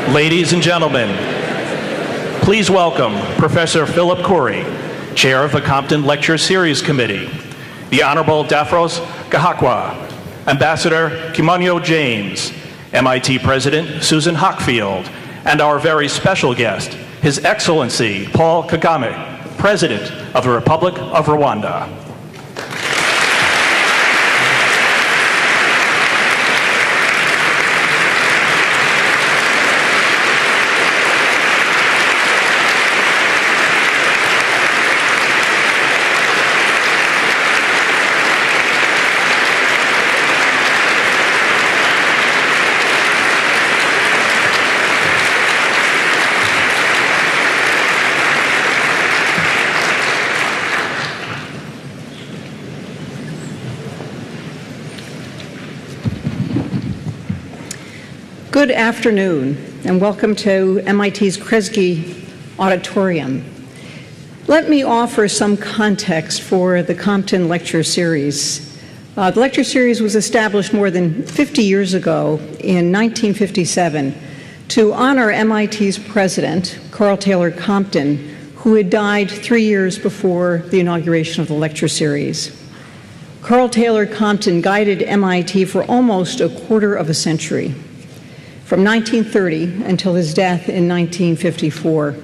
Ladies and gentlemen, please welcome Professor Philip Corey, Chair of the Compton Lecture Series Committee, the Honorable Dafros Gahakwa, Ambassador Kimonyo James, MIT President Susan Hockfield, and our very special guest, His Excellency Paul Kagame, President of the Republic of Rwanda. Good afternoon, and welcome to MIT's Kresge Auditorium. Let me offer some context for the Compton Lecture Series. The lecture series was established more than 50 years ago in 1957 to honor MIT's president, Carl Taylor Compton, who had died 3 years before the inauguration of the lecture series. Carl Taylor Compton guided MIT for almost a quarter of a century, from 1930 until his death in 1954.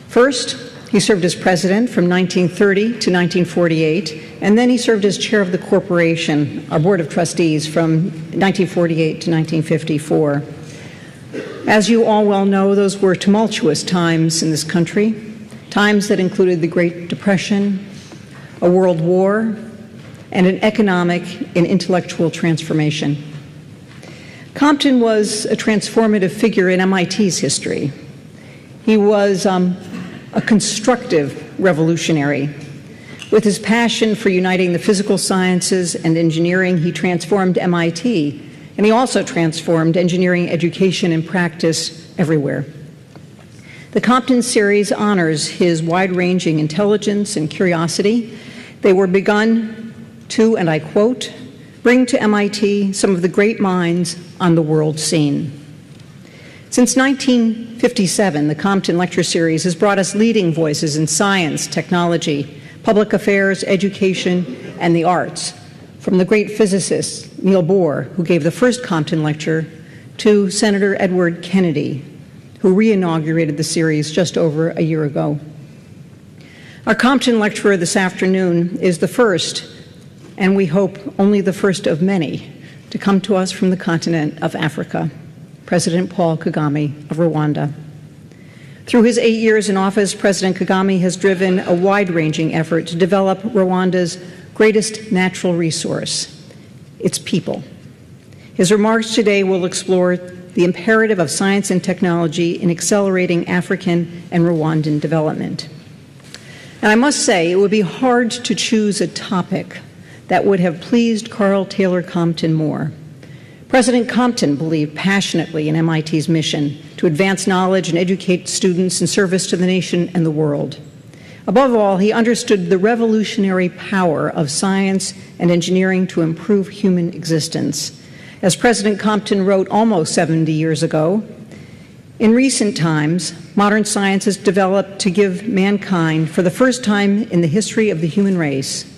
First, he served as president from 1930 to 1948, and then he served as chair of the corporation, our board of trustees, from 1948 to 1954. As you all well know, those were tumultuous times in this country, times that included the Great Depression, a world war, and an economic and intellectual transformation. Compton was a transformative figure in MIT's history. He was a constructive revolutionary. With his passion for uniting the physical sciences and engineering, he transformed MIT, and he also transformed engineering education and practice everywhere. The Compton series honors his wide-ranging intelligence and curiosity. They were begun to, and I quote, bring to MIT some of the great minds on the world scene. Since 1957, the Compton Lecture Series has brought us leading voices in science, technology, public affairs, education, and the arts, from the great physicist Niels Bohr, who gave the first Compton Lecture, to Senator Edward Kennedy, who re-inaugurated the series just over a year ago. Our Compton lecturer this afternoon is the first, and we hope only the first of many, to come to us from the continent of Africa, President Paul Kagame of Rwanda. Through his 8 years in office, President Kagame has driven a wide-ranging effort to develop Rwanda's greatest natural resource, its people. His remarks today will explore the imperative of science and technology in accelerating African and Rwandan development. And I must say, it would be hard to choose a topic that would have pleased Carl Taylor Compton more. President Compton believed passionately in MIT's mission to advance knowledge and educate students in service to the nation and the world. Above all, he understood the revolutionary power of science and engineering to improve human existence. As President Compton wrote almost 70 years ago, in recent times, modern science has developed to give mankind, for the first time in the history of the human race,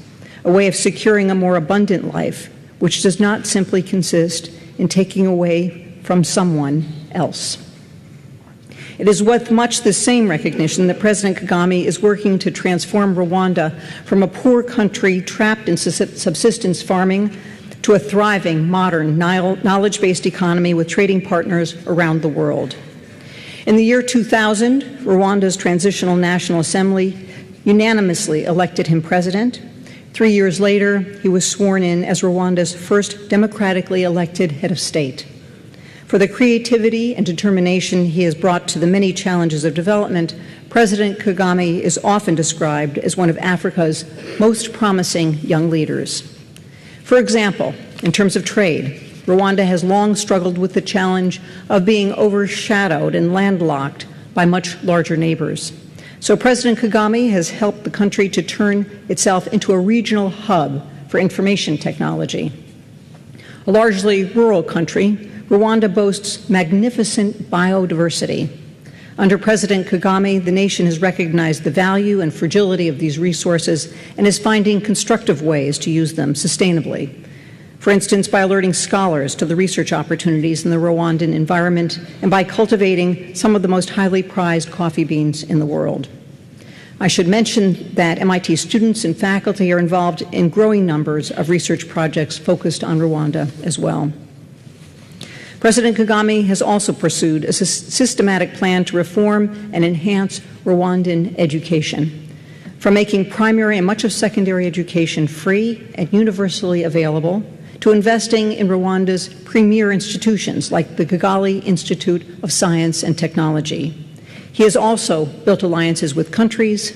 a way of securing a more abundant life, which does not simply consist in taking away from someone else. It is with much the same recognition that President Kagame is working to transform Rwanda from a poor country trapped in subsistence farming to a thriving, modern, knowledge-based economy with trading partners around the world. In the year 2000, Rwanda's Transitional National Assembly unanimously elected him president. 3 years later, he was sworn in as Rwanda's first democratically elected head of state. For the creativity and determination he has brought to the many challenges of development, President Kagame is often described as one of Africa's most promising young leaders. For example, in terms of trade, Rwanda has long struggled with the challenge of being overshadowed and landlocked by much larger neighbors. So President Kagame has helped the country to turn itself into a regional hub for information technology. A largely rural country, Rwanda boasts magnificent biodiversity. Under President Kagame, the nation has recognized the value and fragility of these resources and is finding constructive ways to use them sustainably. For instance, by alerting scholars to the research opportunities in the Rwandan environment and by cultivating some of the most highly prized coffee beans in the world. I should mention that MIT students and faculty are involved in growing numbers of research projects focused on Rwanda as well. President Kagame has also pursued a systematic plan to reform and enhance Rwandan education, from making primary and much of secondary education free and universally available, to investing in Rwanda's premier institutions like the Kigali Institute of Science and Technology. He has also built alliances with countries,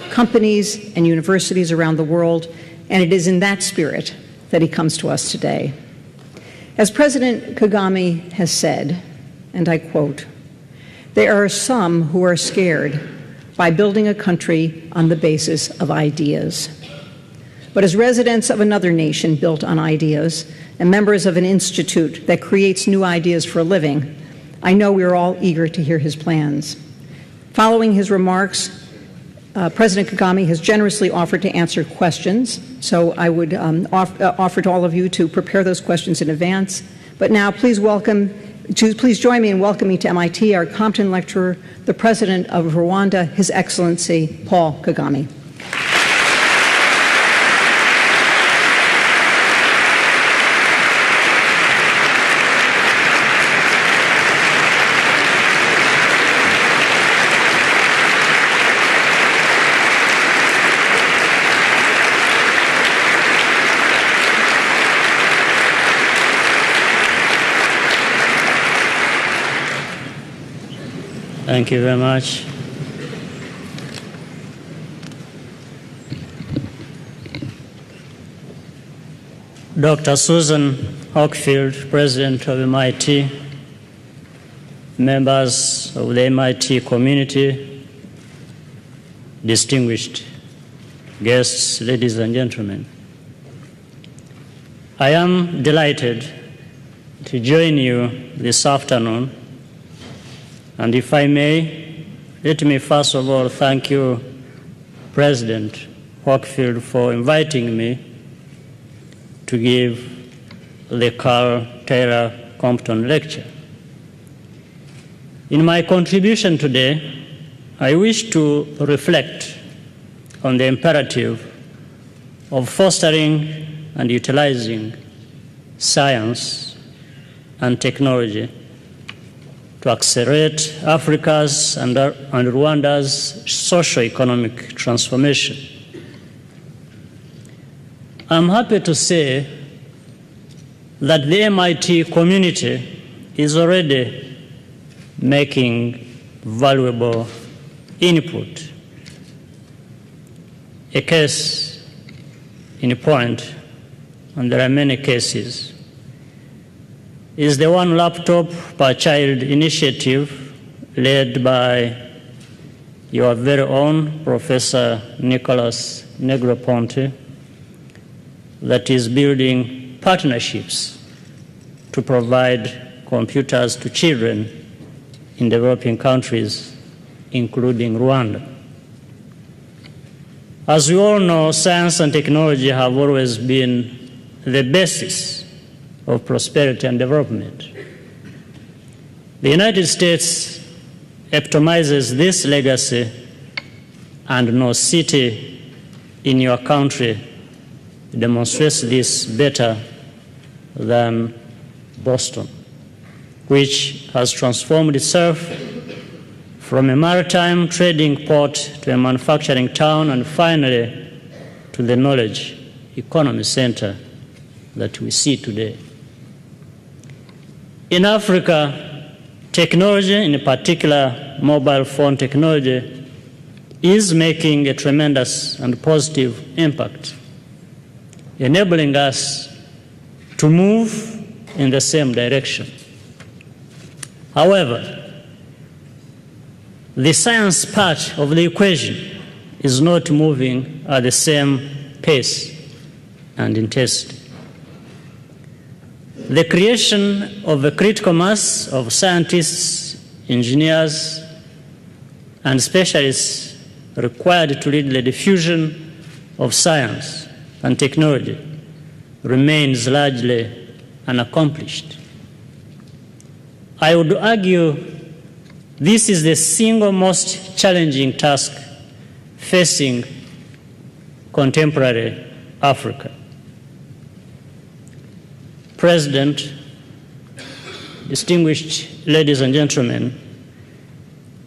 companies, and universities around the world, and it is in that spirit that he comes to us today. As President Kagame has said, and I quote, "There are some who are scared by building a country on the basis of ideas. But as residents of another nation built on ideas and members of an institute that creates new ideas for a living, I know we are all eager to hear his plans." Following his remarks, President Kagame has generously offered to answer questions, so I would offer to all of you to prepare those questions in advance. But now, please join me in welcoming to MIT our Compton Lecturer, the President of Rwanda, His Excellency Paul Kagame. Thank you very much. Dr. Susan Hockfield, President of MIT, members of the MIT community, distinguished guests, ladies and gentlemen. I am delighted to join you this afternoon. And if I may, let me first of all thank you, President Hockfield, for inviting me to give the Carl Taylor Compton Lecture. In my contribution today, I wish to reflect on the imperative of fostering and utilizing science and technology to accelerate Africa's and Rwanda's socio-economic transformation. I'm happy to say that the MIT community is already making valuable input. A case in point, and there are many cases, is the one laptop per child initiative led by your very own Professor Nicholas Negroponte that is building partnerships to provide computers to children in developing countries, including Rwanda. As we all know, science and technology have always been the basis of prosperity and development. The United States epitomizes this legacy, and no city in your country demonstrates this better than Boston, which has transformed itself from a maritime trading port to a manufacturing town and finally to the knowledge economy center that we see today. In Africa, technology, in particular mobile phone technology, is making a tremendous and positive impact, enabling us to move in the same direction. However, the science part of the equation is not moving at the same pace and intensity. the creation of a critical mass of scientists, engineers, and specialists required to lead the diffusion of science and technology remains largely unaccomplished. I would argue this is the single most challenging task facing contemporary Africa. President, distinguished ladies and gentlemen,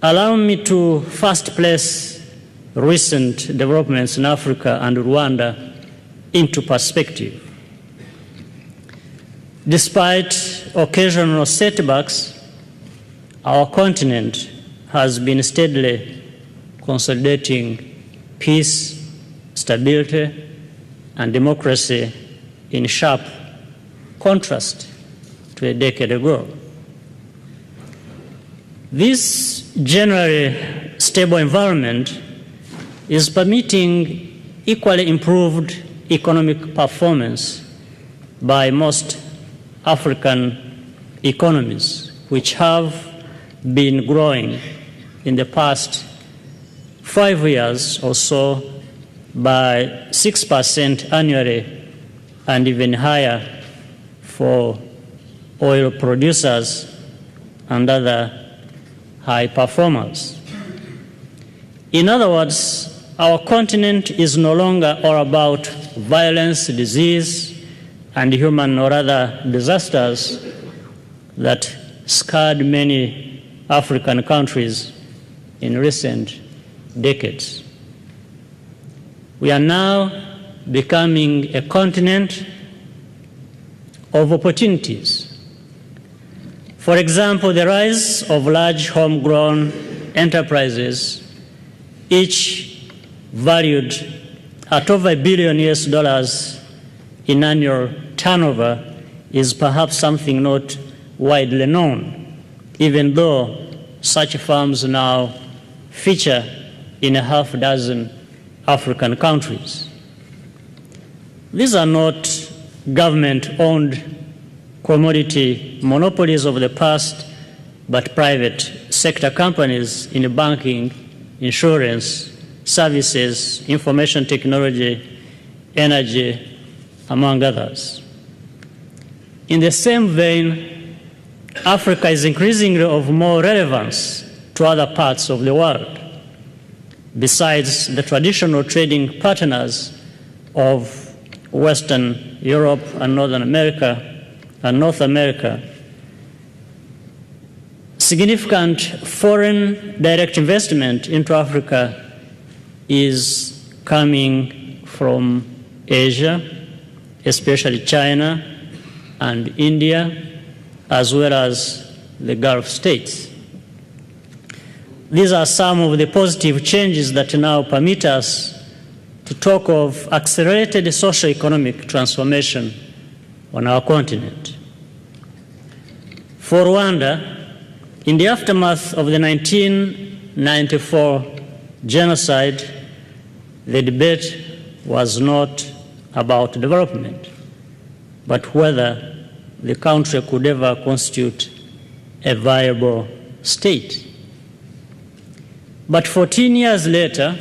allow me to first place recent developments in Africa and Rwanda into perspective. Despite occasional setbacks, our continent has been steadily consolidating peace, stability, and democracy in sharp contrast to a decade ago. This generally stable environment is permitting equally improved economic performance by most African economies, which have been growing in the past 5 years or so by 6% annually, and even higher for oil producers and other high performers. In other words, our continent is no longer all about violence, disease, and human or other disasters that scarred many African countries in recent decades. We are now becoming a continent of opportunities. For example, the rise of large homegrown enterprises, each valued at over $1 billion in annual turnover, is perhaps something not widely known, even though such firms now feature in half a dozen African countries. These are not government-owned commodity monopolies of the past, but private sector companies in banking, insurance, services, information technology, energy, among others. In the same vein, Africa is increasingly of more relevance to other parts of the world, besides the traditional trading partners of Western Europe and Northern America and North America. Significant foreign direct investment into Africa is coming from Asia, especially China and India, as well as the Gulf states. These are some of the positive changes that now permit us to talk of accelerated socio-economic transformation on our continent. For Rwanda, in the aftermath of the 1994 genocide, the debate was not about development, but whether the country could ever constitute a viable state. But 14 years later,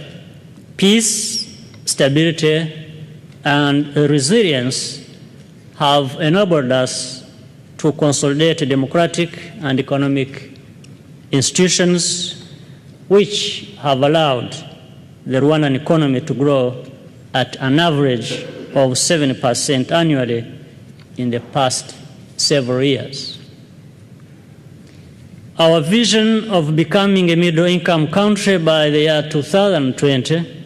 peace, stability, and resilience have enabled us to consolidate democratic and economic institutions which have allowed the Rwandan economy to grow at an average of 7% annually in the past several years. Our vision of becoming a middle-income country by the year 2020,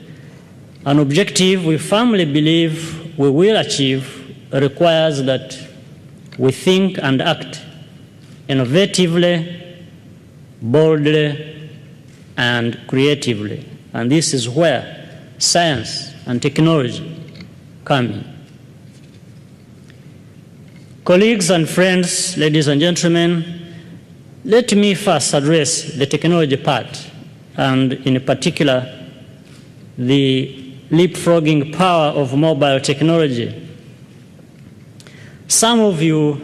an objective we firmly believe we will achieve, requires that we think and act innovatively, boldly, and creatively. And this is where science and technology come in. Colleagues and friends, ladies and gentlemen, let me first address the technology part, and in particular, the leapfrogging power of mobile technology. Some of you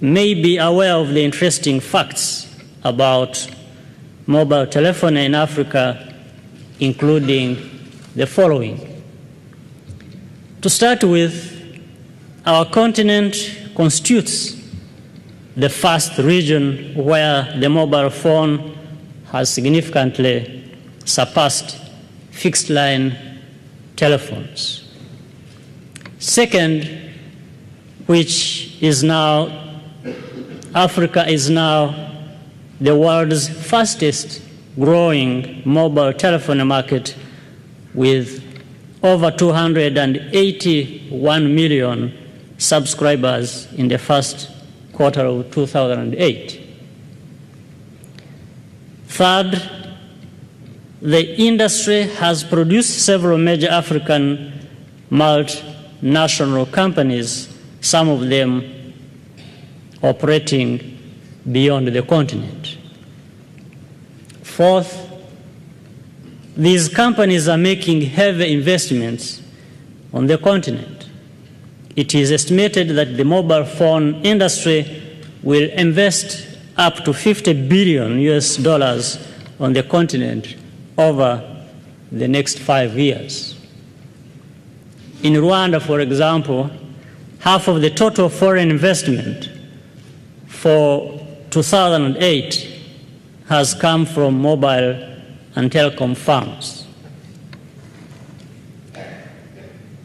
may be aware of the interesting facts about mobile telephony in Africa, including the following. To start with, our continent constitutes the first region where the mobile phone has significantly surpassed fixed-line telephones. Second, Africa is now the world's fastest growing mobile telephony market with over 281 million subscribers in the first quarter of 2008. Third, the industry has produced several major African multinational companies, some of them operating beyond the continent. Fourth, these companies are making heavy investments on the continent. It is estimated that the mobile phone industry will invest up to $50 billion on the continent over the next 5 years. In Rwanda, for example, half of the total foreign investment for 2008 has come from mobile and telecom firms.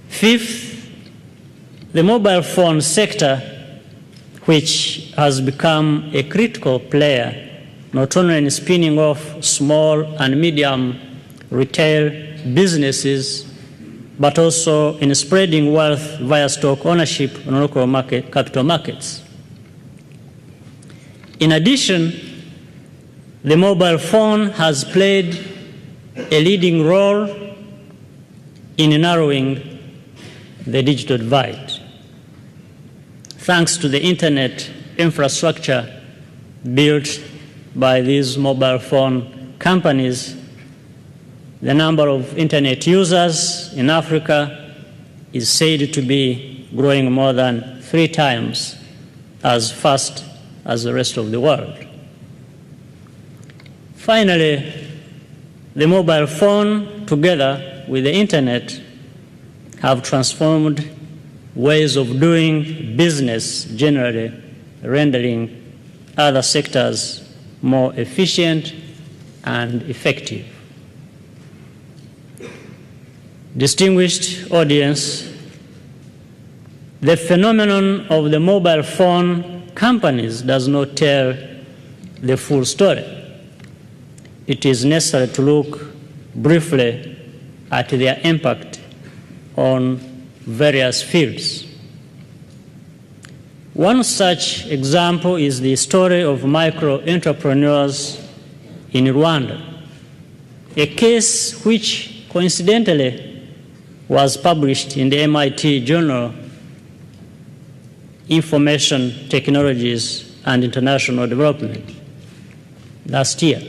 Fifth, the mobile phone sector, which has become a critical player not only in spinning off small and medium retail businesses, but also in spreading wealth via stock ownership on local capital markets. In addition, the mobile phone has played a leading role in narrowing the digital divide. Thanks to the internet infrastructure built by these mobile phone companies, the number of internet users in Africa is said to be growing more than 3 times as fast as the rest of the world. Finally, the mobile phone, together with the internet, have transformed ways of doing business generally, rendering other sectors more efficient and effective. Distinguished audience, the phenomenon of the mobile phone companies does not tell the full story. It is necessary to look briefly at their impact on various fields. One such example is the story of micro-entrepreneurs in Rwanda, a case which coincidentally was published in the MIT journal Information Technologies and International Development last year.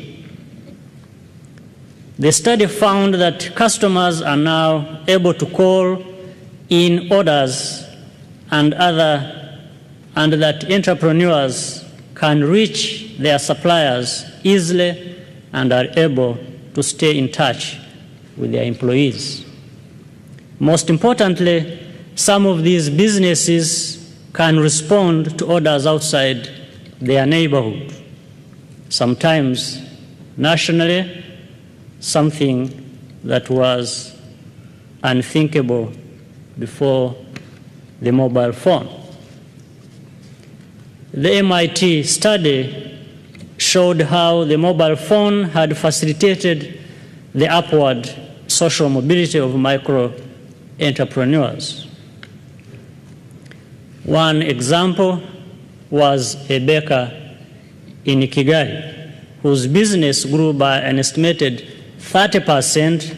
The study found that customers are now able to call in orders and that entrepreneurs can reach their suppliers easily and are able to stay in touch with their employees. Most importantly, some of these businesses can respond to orders outside their neighborhood, sometimes nationally, something that was unthinkable before the mobile phone. The MIT study showed how the mobile phone had facilitated the upward social mobility of micro-entrepreneurs. One example was a baker in Kigali, whose business grew by an estimated 30%,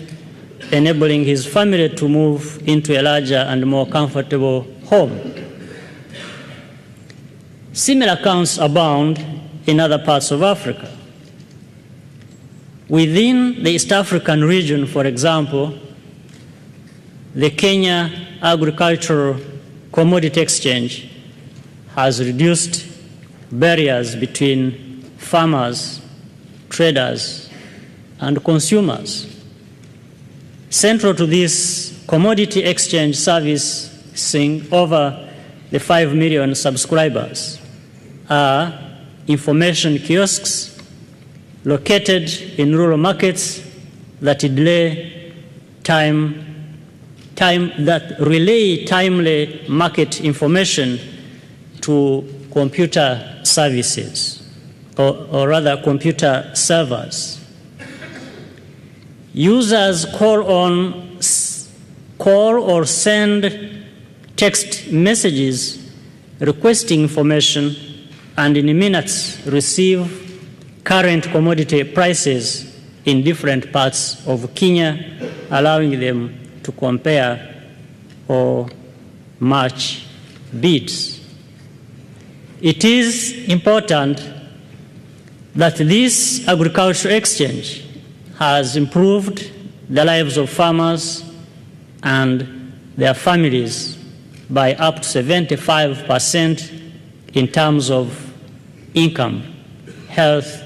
enabling his family to move into a larger and more comfortable home. Similar accounts abound in other parts of Africa. Within the East African region, for example, the Kenya Agricultural Commodity Exchange has reduced barriers between farmers, traders, and consumers. Central to this commodity exchange servicing over the 5 million subscribers are information kiosks located in rural markets that relay timely market information to computer services, or rather computer servers. Users call or send text messages requesting information and in minutes receive current commodity prices in different parts of Kenya, allowing them to compare or match bids. It is important that this agricultural exchange has improved the lives of farmers and their families by up to 75% in terms of income, health,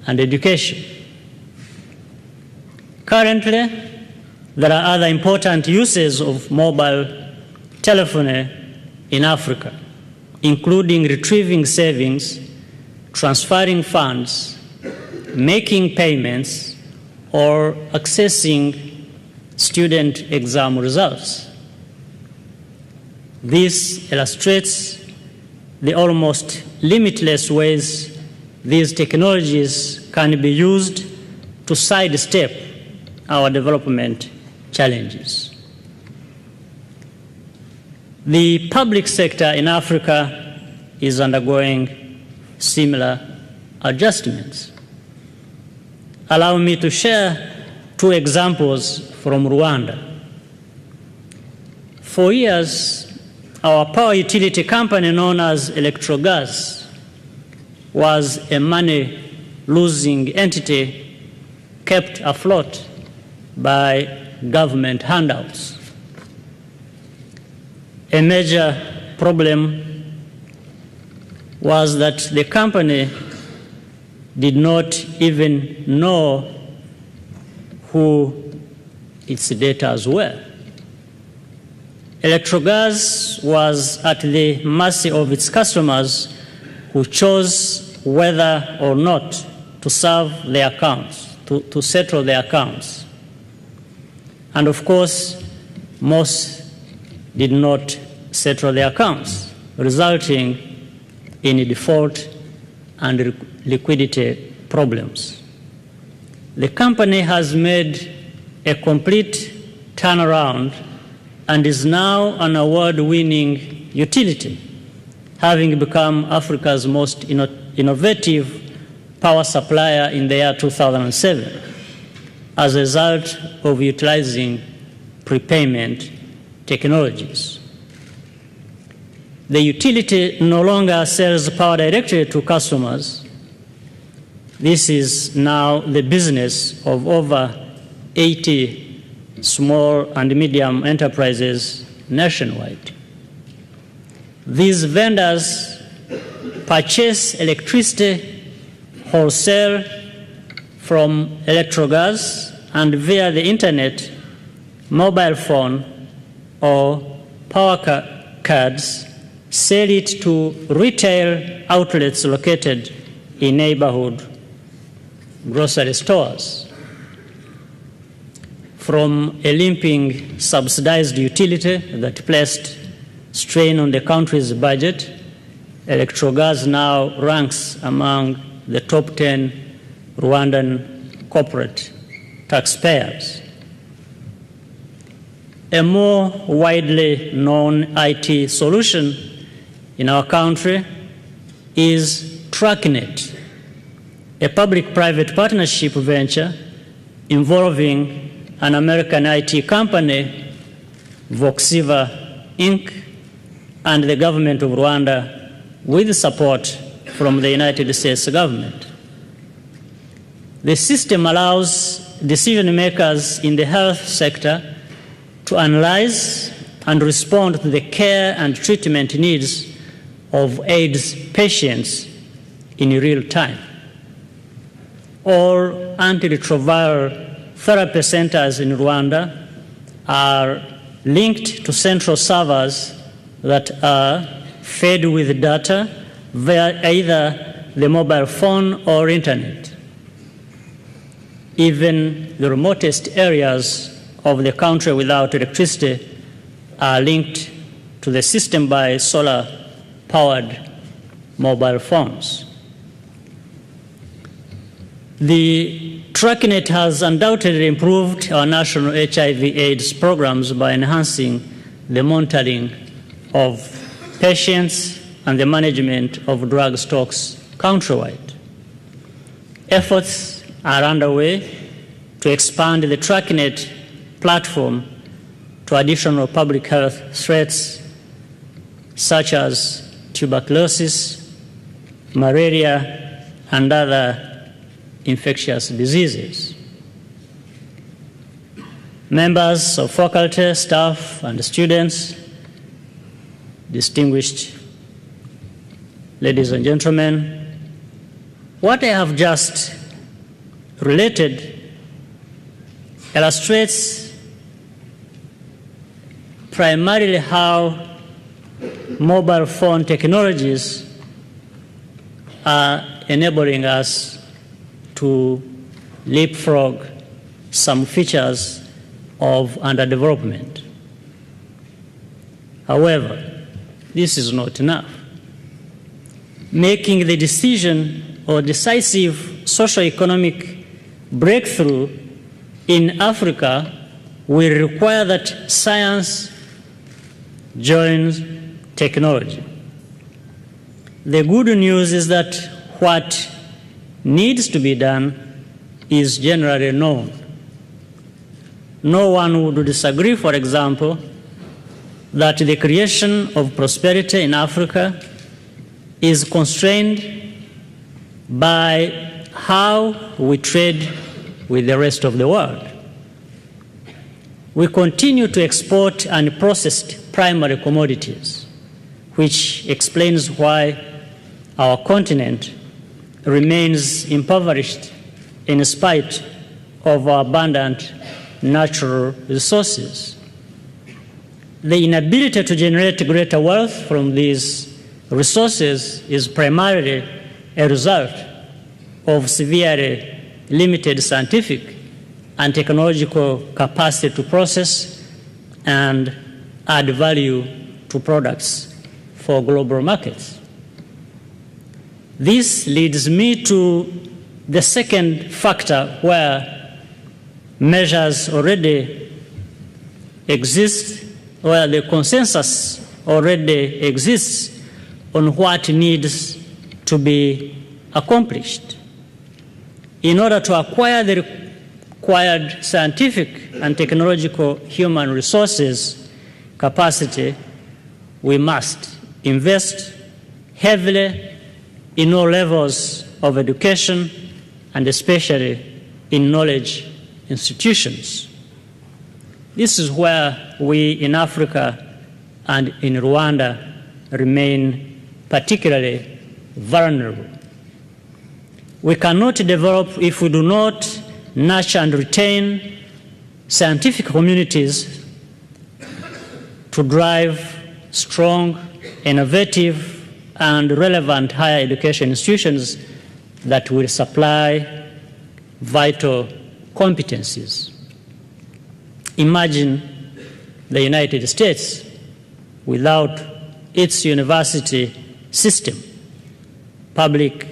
and education. Currently, there are other important uses of mobile telephony in Africa, including retrieving savings, transferring funds, making payments, or accessing student exam results. This illustrates the almost limitless ways these technologies can be used to sidestep our development challenges. The public sector in Africa is undergoing similar adjustments. Allow me to share 2 examples from Rwanda. For years, our power utility company known as Electrogas was a money-losing entity kept afloat by government handouts. A major problem was that the company did not even know who its debtors were. Electrogas was at the mercy of its customers who chose whether or not to serve their accounts, to settle their accounts. And of course, most did not settle their accounts, resulting in a default and liquidity problems. The company has made a complete turnaround and is now an award-winning utility, having become Africa's most innovative power supplier in the year 2007 as a result of utilizing prepayment technologies. The utility no longer sells power directly to customers. This is now the business of over 80 small and medium enterprises nationwide. These vendors purchase electricity wholesale from Electrogas and via the internet, mobile phone, or power cards, sell it to retail outlets located in neighborhood grocery stores. From a limping subsidized utility that placed strain on the country's budget, Electrogas now ranks among the top 10 Rwandan corporate taxpayers. A more widely known IT solution in our country is TrackNet, a public-private partnership venture involving an American IT company, Voxiva Inc., and the government of Rwanda with support from the United States government. The system allows decision makers in the health sector to analyze and respond to the care and treatment needs of AIDS patients in real time. All antiretroviral therapy centers in Rwanda are linked to central servers that are fed with data via either the mobile phone or internet. Even the remotest areas of the country without electricity are linked to the system by solar-powered mobile phones. The TrackNet has undoubtedly improved our national HIV/AIDS programs by enhancing the monitoring of patients and the management of drug stocks countrywide. Efforts are underway to expand the TrackNet platform to additional public health threats such as tuberculosis, malaria, and other infectious diseases. Members of faculty, staff, and students, distinguished ladies and gentlemen, what I have just related illustrates primarily how mobile phone technologies are enabling us to leapfrog some features of underdevelopment. However, this is not enough. Making the decision or decisive socio-economic breakthrough in Africa will require that science joins technology. The good news is that what needs to be done is generally known. No one would disagree, for example, that the creation of prosperity in Africa is constrained by how we trade with the rest of the world. We continue to export unprocessed primary commodities, which explains why our continent remains impoverished in spite of our abundant natural resources. The inability to generate greater wealth from these resources is primarily a result of severely limited scientific and technological capacity to process and add value to products for global markets. This leads me to the second factor where measures already exist, where the consensus already exists on what needs to be accomplished. In order to acquire the required scientific and technological human resources capacity, we must invest heavily in all levels of education and especially in knowledge institutions. This is where we in Africa and in Rwanda remain particularly vulnerable. We cannot develop if we do not nurture and retain scientific communities to drive strong, innovative, and relevant higher education institutions that will supply vital competencies. Imagine the United States without its university system, public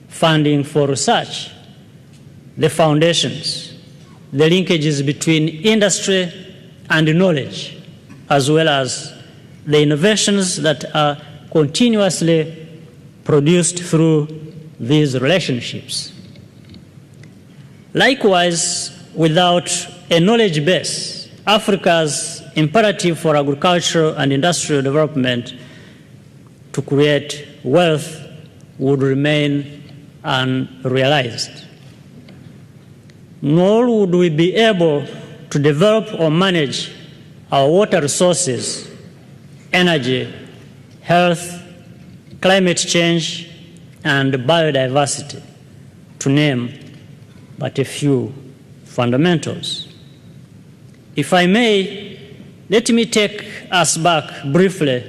funding for research, the foundations, the linkages between industry and knowledge, as well as the innovations that are continuously produced through these relationships. Likewise, without a knowledge base, Africa's imperative for agricultural and industrial development to create wealth would remain unrealized. Nor would we be able to develop or manage our water resources, energy, health, climate change, and biodiversity, to name but a few fundamentals. If I may, let me take us back briefly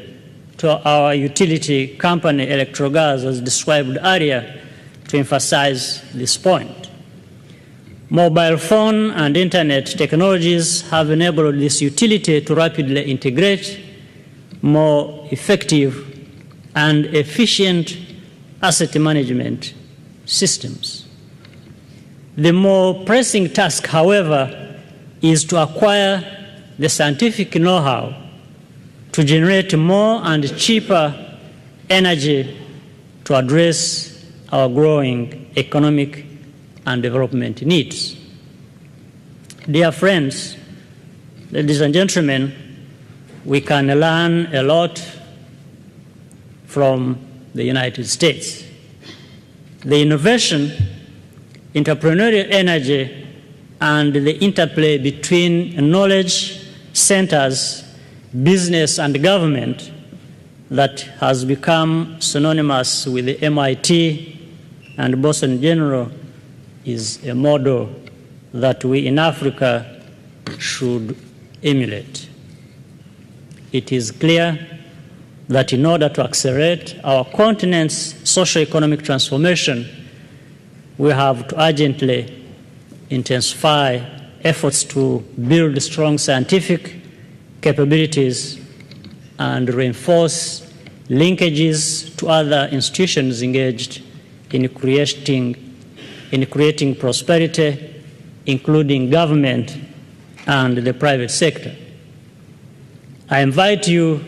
to our utility company, Electrogas, as described earlier, to emphasize this point. Mobile phone and internet technologies have enabled this utility to rapidly integrate more effective and efficient asset management systems. The more pressing task, however, is to acquire the scientific know-how to generate more and cheaper energy to address our growing economic and development needs. Dear friends, ladies and gentlemen, we can learn a lot from the United States. The innovation, entrepreneurial energy, and the interplay between knowledge centers, business, and government that has become synonymous with the MIT and Boston General is a model that we in Africa should emulate. It is clear that in order to accelerate our continent's socio-economic transformation, we have to urgently intensify efforts to build strong scientific capabilities and reinforce linkages to other institutions engaged in creating prosperity, including government and the private sector. I invite you,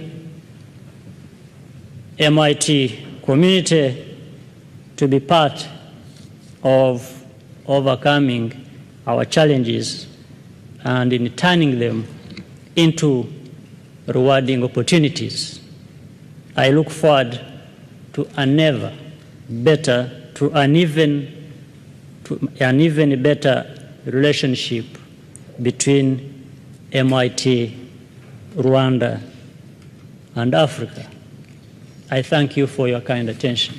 MIT community, to be part of overcoming our challenges and in turning them into rewarding opportunities. I look forward to an even better relationship between MIT, Rwanda, and Africa. I thank you for your kind attention.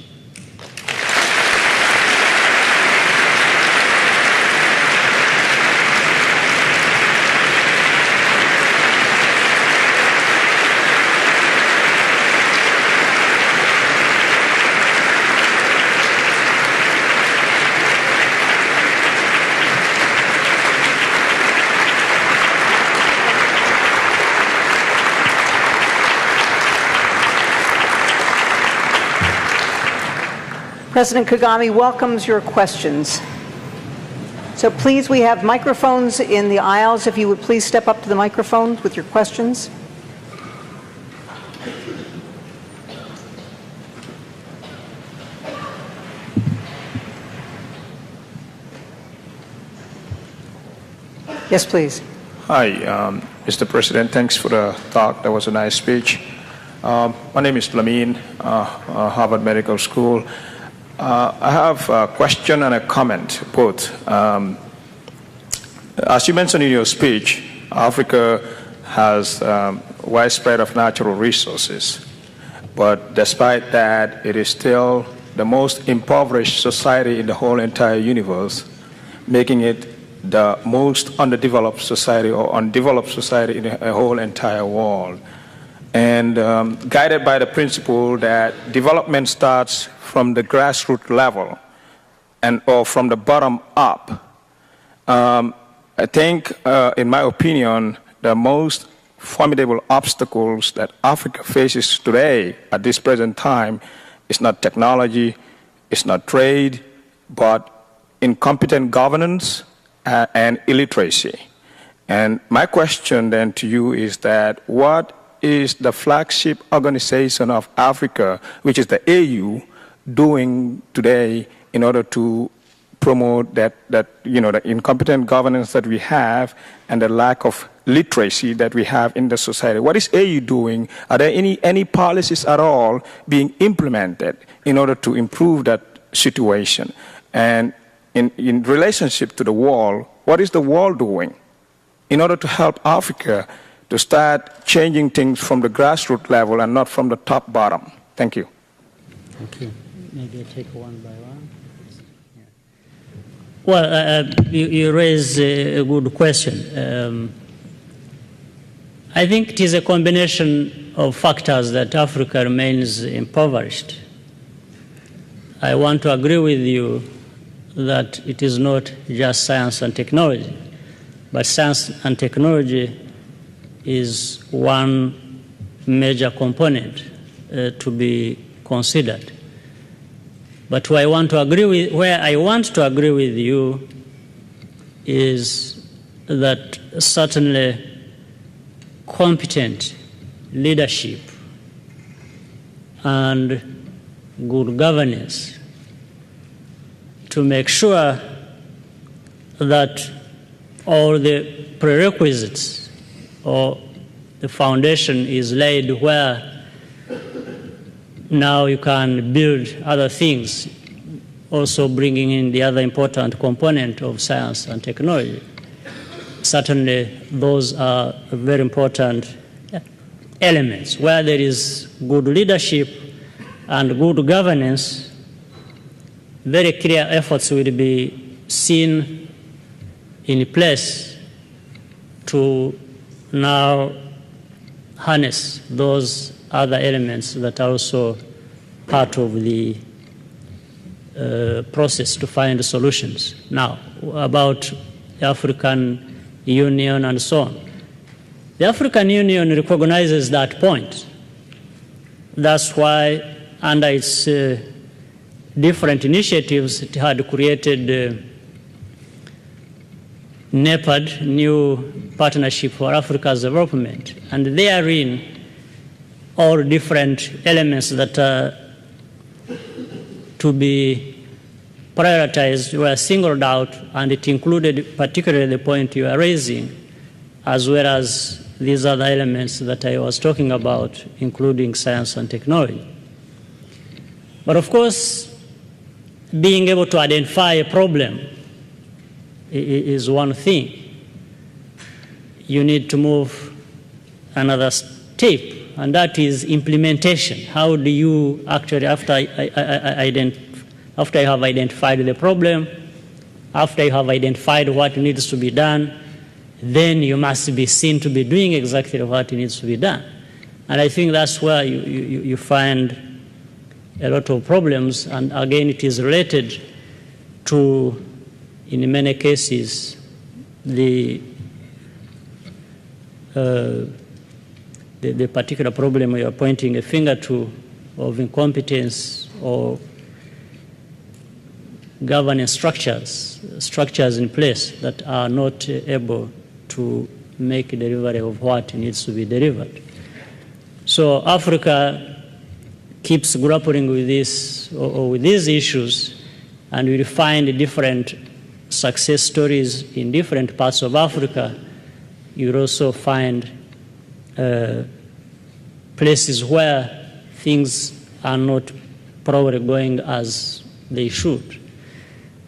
President Kagame welcomes your questions. So please, we have microphones in the aisles. If you would please step up to the microphones with your questions. Yes, please. Hi, Mr. President. Thanks for the talk. That was a nice speech. My name is Lamine, Harvard Medical School. I have a question and a comment, both. As you mentioned in your speech, Africa has widespread of natural resources, but despite that, it is still the most impoverished society in the whole entire universe, making it the most underdeveloped society or undeveloped society in the whole entire world. And guided by the principle that development starts from the grassroots level or from the bottom up, I think, in my opinion, the most formidable obstacles that Africa faces today at this present time is not technology, it's not trade, but incompetent governance and illiteracy. And my question then to you is that what is the flagship organization of Africa, which is the AU, doing today in order to promote that the incompetent governance that we have and the lack of literacy that we have in the society? What is AU doing? Are there any policies at all being implemented in order to improve that situation? And in relationship to the world, what is the world doing in order to help Africa to start changing things from the grassroots level and not from the top bottom? Thank you. Okay, maybe I take one by one. Yeah. Well, you raise a good question. I think it is a combination of factors that Africa remains impoverished. I want to agree with you that it is not just science and technology, but science and technology is one major component to be considered. But where I want to agree with you is that certainly competent leadership and good governance to make sure that all the prerequisites or the foundation is laid where now you can build other things, also bringing in the other important component of science and technology. Certainly, those are very important elements. Where there is good leadership and good governance, very clear efforts will be seen in place to now harness those other elements that are also part of the process to find solutions. Now, about the African Union and so on. The African Union recognizes that point. That's why, under its different initiatives, it had created NEPAD, New Partnership for Africa's Development, and therein all different elements that are to be prioritized were singled out, and it included particularly the point you are raising, as well as these other elements that I was talking about, including science and technology. But of course, being able to identify a problem is one thing. You need to move another step, and that is implementation. How do you actually, after you have identified the problem, after you have identified what needs to be done, then you must be seen to be doing exactly what needs to be done. And I think that's where you find a lot of problems, and again, it is related to, in many cases, the particular problem you are pointing a finger to of incompetence or governance structures in place that are not able to make delivery of what needs to be delivered. So Africa keeps grappling with this or with these issues, and we find different success stories in different parts of Africa. You'll also find places where things are not probably going as they should.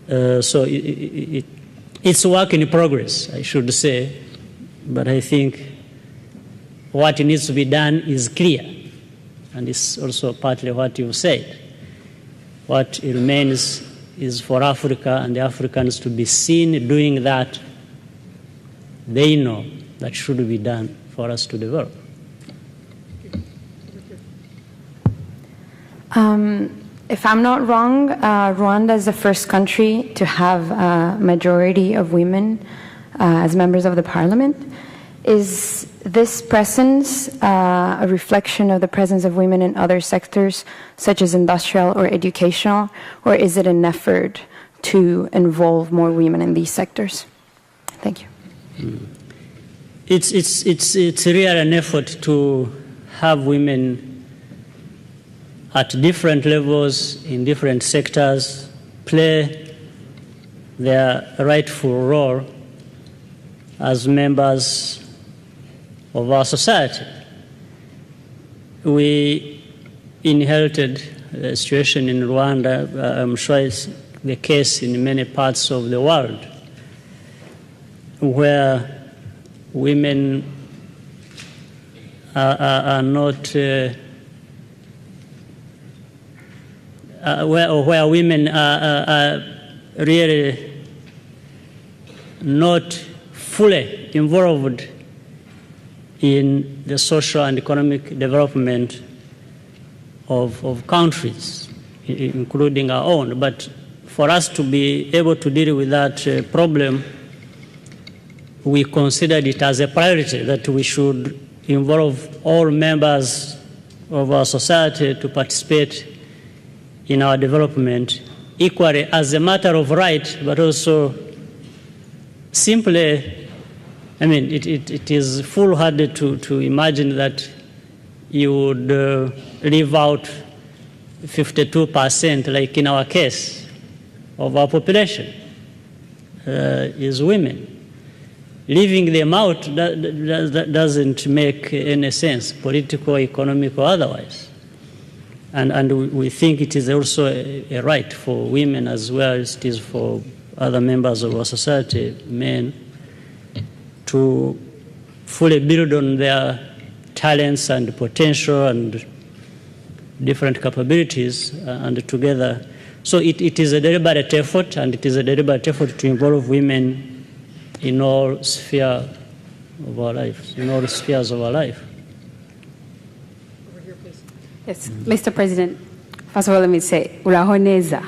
So it's a work in progress, I should say, but I think what needs to be done is clear, and it's also partly what you said. What remains is for Africa and the Africans to be seen doing that they know that should be done for us to develop. If I'm not wrong, Rwanda is the first country to have a majority of women as members of the parliament. Is this presence a reflection of the presence of women in other sectors, such as industrial or educational, or is it an effort to involve more women in these sectors? Thank you. It's really an effort to have women at different levels in different sectors play their rightful role as members of our society. We inherited a situation in Rwanda, I'm sure it's the case in many parts of the world, where women are not where women are really not fully involved in the social and economic development of countries, including our own. But for us to be able to deal with that problem, we considered it as a priority that we should involve all members of our society to participate in our development equally as a matter of right, but also simply, I mean, it is foolhardy to imagine that you would leave out 52%, like in our case, of our population is women. Leaving them out that doesn't make any sense, political, economic, or otherwise. And we think it is also a right for women as well as it is for other members of our society, men, to fully build on their talents and potential and different capabilities and together. So it is a deliberate effort, and it is a deliberate effort to involve women in all spheres of our lives, in all spheres of our life. Over here, please. Yes, Mr. President, first of all, let me say, Urahoneza.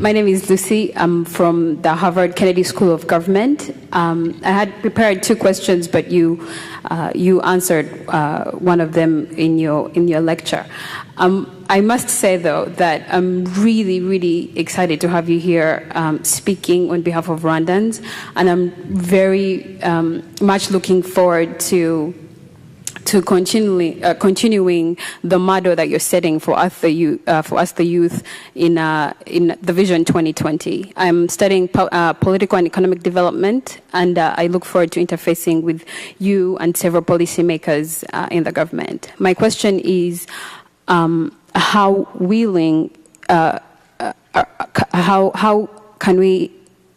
My name is Lucy. I'm from the Harvard Kennedy School of Government. I had prepared two questions, but you answered one of them in your lecture. I must say, though, that I'm really, really excited to have you here speaking on behalf of Rwandans, and I'm very much looking forward to continuing the model that you're setting for us, the youth, in the Vision 2020. I'm studying political and economic development, and I look forward to interfacing with you and several policymakers in the government. My question is, how can we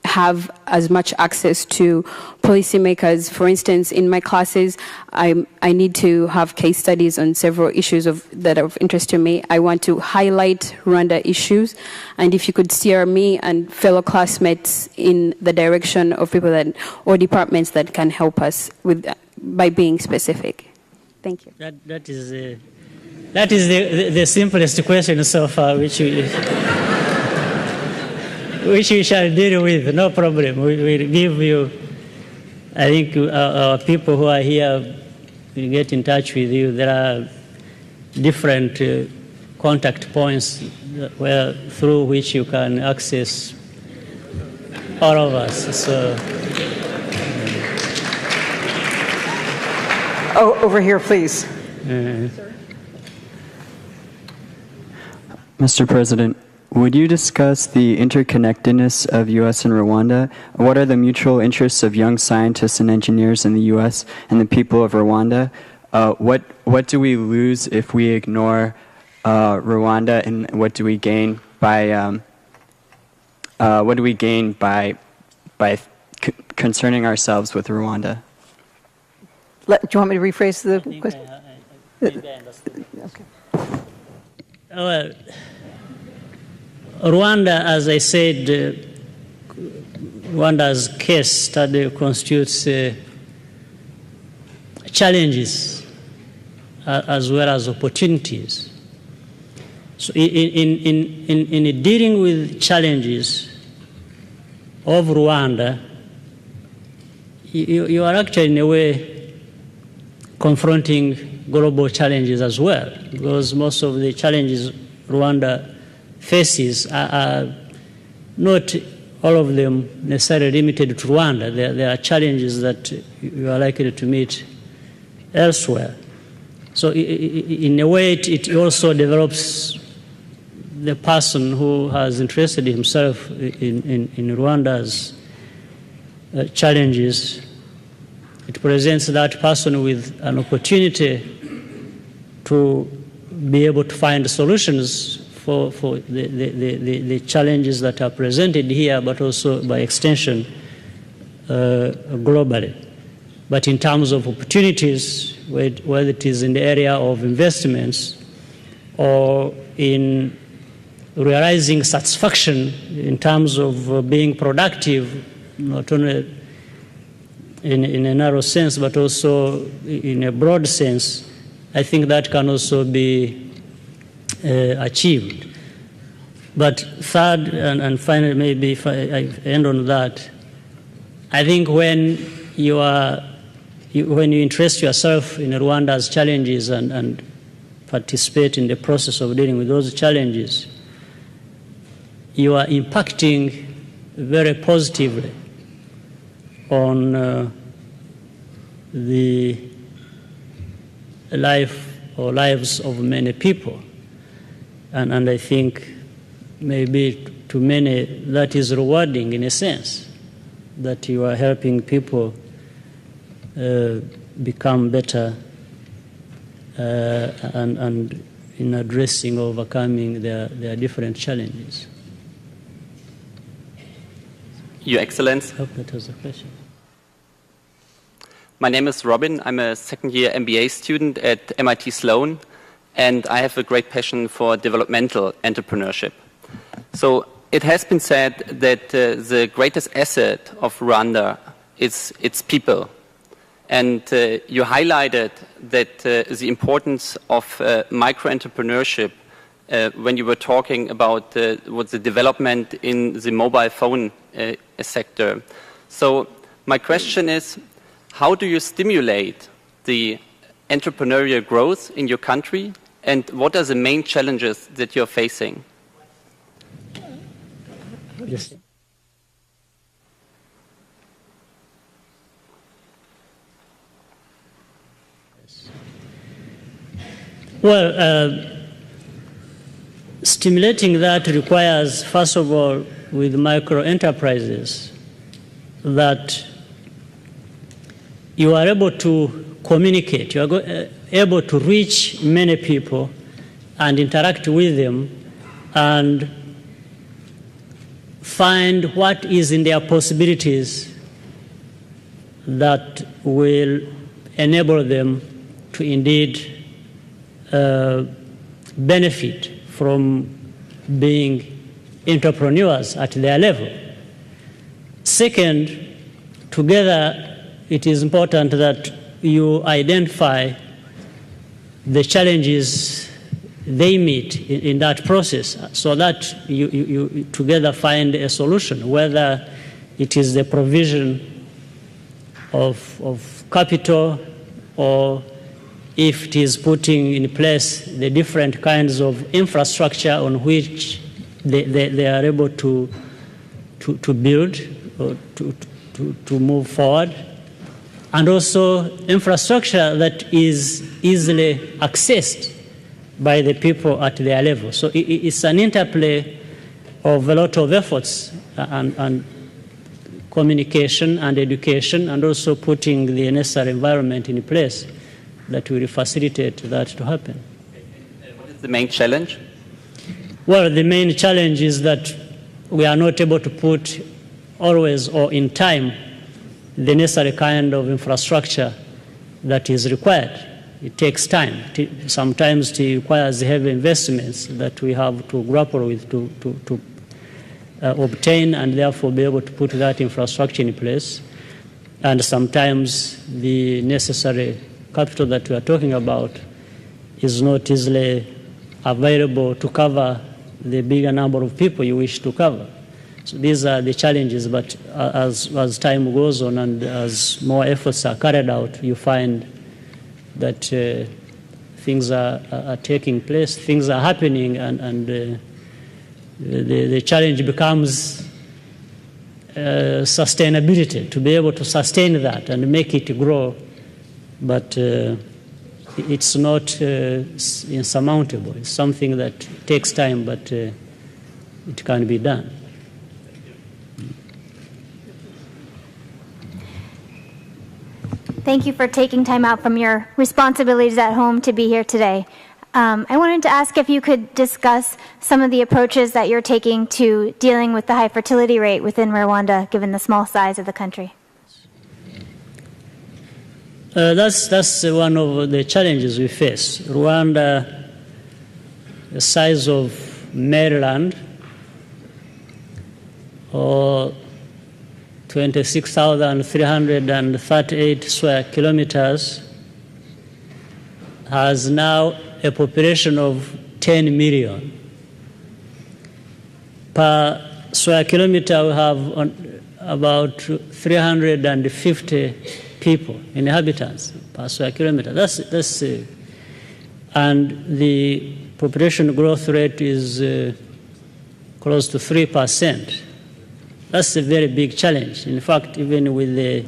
have as much access to policymakers? For instance, in my classes, I need to have case studies on several issues that are of interest to me. I want to highlight Rwanda issues, and if you could steer me and fellow classmates in the direction of people or departments that can help us by being specific. Thank you. That is the simplest question so far, which we shall deal with, no problem. We will give you, I think our people who are here will get in touch with you. There are different contact points through which you can access all of us. So, over here, please. Mr. President, would you discuss the interconnectedness of U.S. and Rwanda? What are the mutual interests of young scientists and engineers in the U.S. and the people of Rwanda? What do we lose if we ignore Rwanda, and what do we gain by concerning ourselves with Rwanda? Do you want me to rephrase the question? Okay. Well, Rwanda, as I said, Rwanda's case study constitutes challenges as well as opportunities. So in dealing with challenges of Rwanda, you are actually in a way confronting global challenges as well, because most of the challenges Rwanda faces are not all of them necessarily limited to Rwanda. There are challenges that you are likely to meet elsewhere. So in a way, it also develops the person who has interested himself in Rwanda's challenges. It presents that person with an opportunity to be able to find solutions for the challenges that are presented here, but also by extension globally. But in terms of opportunities, whether it is in the area of investments or in realizing satisfaction in terms of being productive, not only in a narrow sense, but also in a broad sense, I think that can also be achieved. But third, and finally, maybe if I end on that, I think when you interest yourself in Rwanda's challenges and participate in the process of dealing with those challenges, you are impacting very positively on the life or lives of many people. And I think maybe to many that is rewarding in a sense, that you are helping people become better and in addressing, overcoming their different challenges. Your Excellency. I hope that was a question. My name is Robin. I'm a second-year MBA student at MIT Sloan, and I have a great passion for developmental entrepreneurship. So it has been said that the greatest asset of Rwanda is its people. And you highlighted that the importance of micro-entrepreneurship when you were talking about what the development in the mobile phone sector. So my question is, how do you stimulate the entrepreneurial growth in your country, and what are the main challenges that you're facing? Yes. Well, stimulating that requires, first of all, with micro enterprises, that you are able to communicate, you are able to reach many people and interact with them and find what is in their possibilities that will enable them to indeed benefit from being entrepreneurs at their level. Second, together, it is important that you identify the challenges they meet in that process so that you together find a solution, whether it is the provision of capital or if it is putting in place the different kinds of infrastructure on which they are able to build or to move forward. And also infrastructure that is easily accessed by the people at their level. So it's an interplay of a lot of efforts and communication and education, and also putting the necessary environment in place that will facilitate that to happen. What is the main challenge? Well, the main challenge is that we are not able to put always or in time the necessary kind of infrastructure that is required. It takes time. Sometimes it requires heavy investments that we have to grapple with to obtain and therefore be able to put that infrastructure in place. And sometimes the necessary capital that we are talking about is not easily available to cover the bigger number of people you wish to cover. So these are the challenges, but as time goes on and as more efforts are carried out, you find that things are taking place, things are happening, and the challenge becomes sustainability, to be able to sustain that and make it grow. But it's not insurmountable. It's something that takes time, but it can be done. Thank you for taking time out from your responsibilities at home to be here today. I wanted to ask if you could discuss some of the approaches that you're taking to dealing with the high fertility rate within Rwanda, given the small size of the country. That's one of the challenges we face. Rwanda, the size of Maryland, or 26,338 square kilometers, has now a population of 10 million. Per square kilometer, we have about 350 people, inhabitants per square kilometer. And the population growth rate is close to 3%. That's a very big challenge. In fact, even with the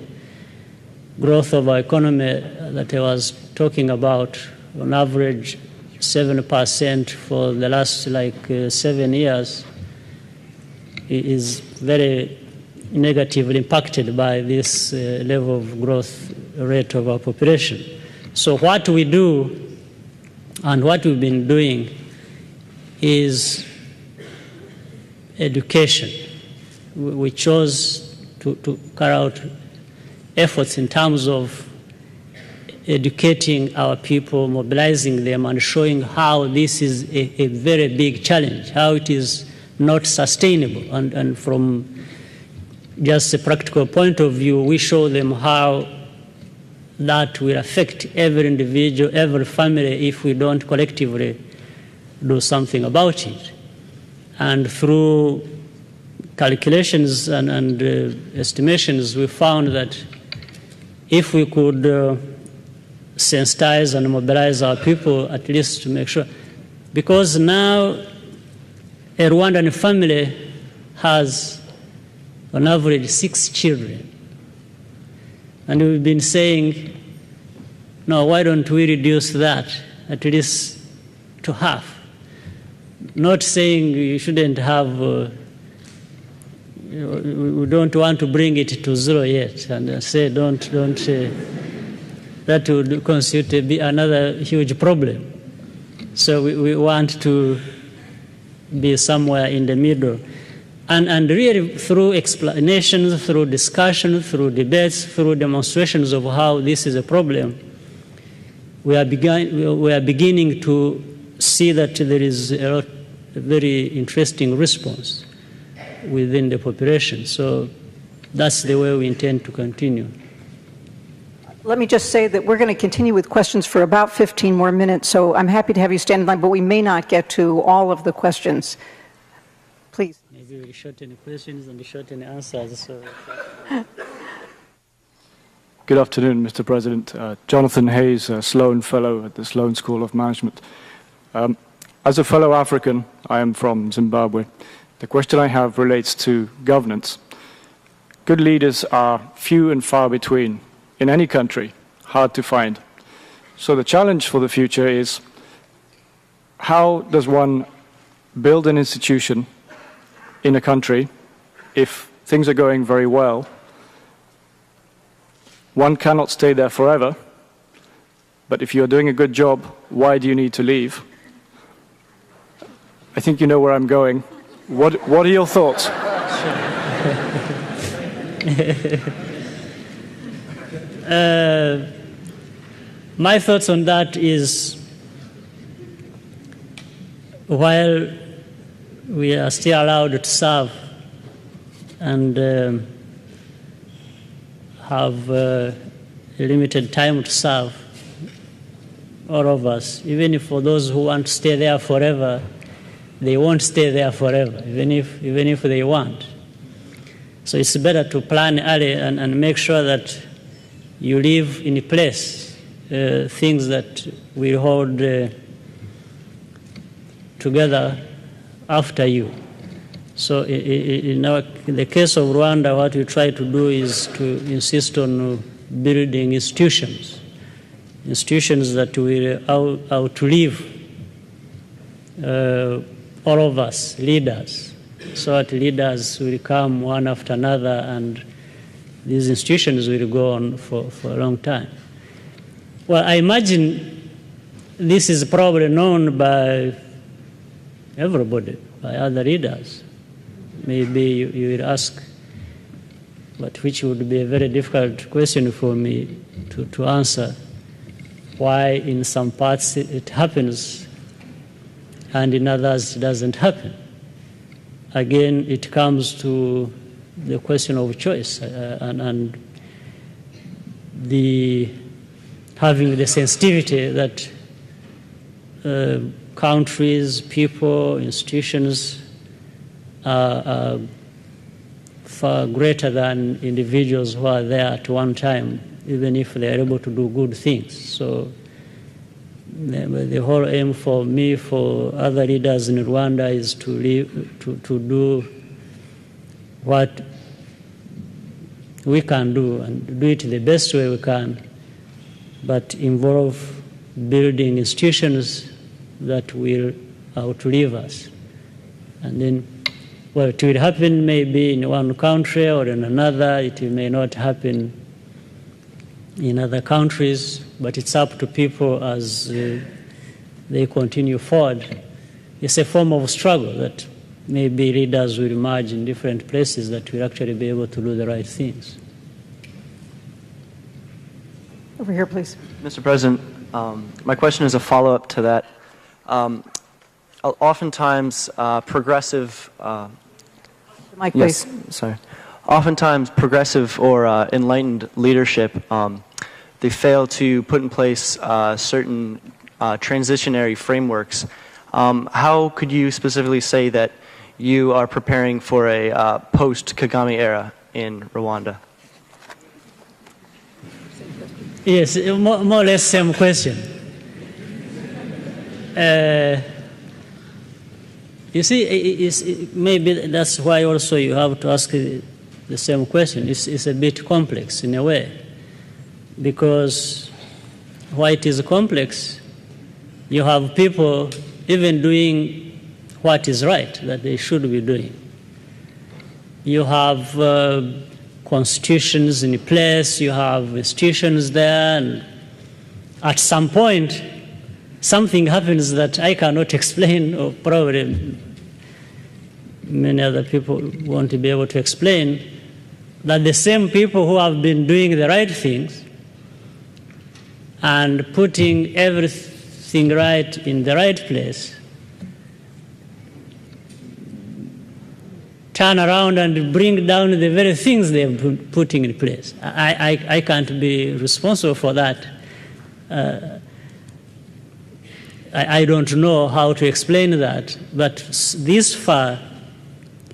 growth of our economy that I was talking about, on average 7% for the last 7 years, is very negatively impacted by this level of growth rate of our population. So what we do and what we've been doing is education. We chose to carry out efforts in terms of educating our people, mobilizing them, and showing how this is a very big challenge, how it is not sustainable. And from just a practical point of view, we show them how that will affect every individual, every family, if we don't collectively do something about it. And through calculations and estimations, we found that if we could sensitize and mobilize our people, at least to make sure, because now a Rwandan family has on average 6 children. And we've been saying, no, why don't we reduce that at least to half? Not saying you shouldn't have, we don't want to bring it to 0 yet, and say don't that would constitute another huge problem. So we want to be somewhere in the middle. And really through explanations, through discussion, through debates, through demonstrations of how this is a problem, we are beginning to see that there is a very interesting response within the population. So that's the way we intend to continue. Let me just say that we're going to continue with questions for about 15 more minutes, so I'm happy to have you stand in line, but we may not get to all of the questions. Please. Maybe we shorten the questions and shorten the answers. So. Good afternoon, Mr. President. Jonathan Hayes, a Sloan Fellow at the Sloan School of Management. As a fellow African, I am from Zimbabwe. The question I have relates to governance. Good leaders are few and far between in any country, hard to find. So the challenge for the future is, how does one build an institution in a country if things are going very well? One cannot stay there forever, but if you're doing a good job, why do you need to leave? I think you know where I'm going. What are your thoughts? My thoughts on that is, while we are still allowed to serve and have a limited time to serve, all of us, even if for those who want to stay there forever, they won't stay there forever, even if they want. So it's better to plan early and make sure that you leave in place things that will hold together after you. So in the case of Rwanda, what we try to do is to insist on building institutions that will outlive all of us, leaders, so that leaders will come one after another, and these institutions will go on for a long time. Well, I imagine this is probably known by everybody, by other leaders. Maybe you will ask, but which would be a very difficult question for me to answer, why in some parts it happens and in others it doesn't happen. Again, it comes to the question of choice and having the sensitivity that countries, people, institutions are far greater than individuals who are there at one time, even if they are able to do good things. So the whole aim for me, for other leaders in Rwanda, is to do what we can do and do it the best way we can, but involve building institutions that will outlive us. And then, well, it will happen maybe in one country or in another. It may not happen in other countries, but it's up to people as they continue forward. It's a form of struggle that maybe leaders will emerge in different places that will actually be able to do the right things. Over here, please. Mr. President, my question is a follow-up to that. Oftentimes, progressive... Mike, please. Yes, sorry. Oftentimes, progressive or enlightened leadership, they fail to put in place certain transitionary frameworks. How could you specifically say that you are preparing for a post-Kagame era in Rwanda? Yes, more or less same question. You see, maybe that's why also you have to ask the same question. It's a bit complex in a way, because why it is complex, you have people even doing what is right, that they should be doing. You have constitutions in place, you have institutions there, and at some point, something happens that I cannot explain, or probably many other people won't be able to explain, that the same people who have been doing the right things and putting everything right in the right place turn around and bring down the very things they have been putting in place. I can't be responsible for that. I don't know how to explain that, but this far